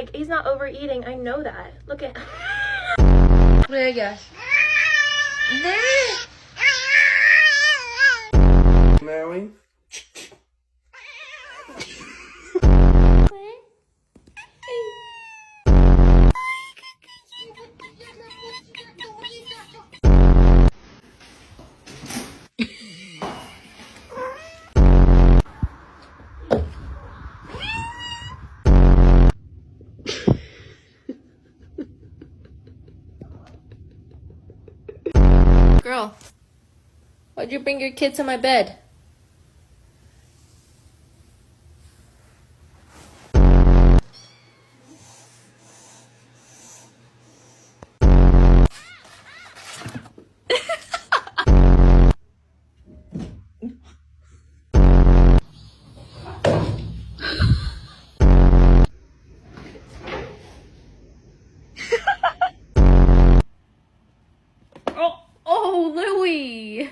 Like, he's not overeating. I know that. Look at... Buraya gel. Ne? Mary. Girl, why'd you bring your kid to my bed? Oh, Louie!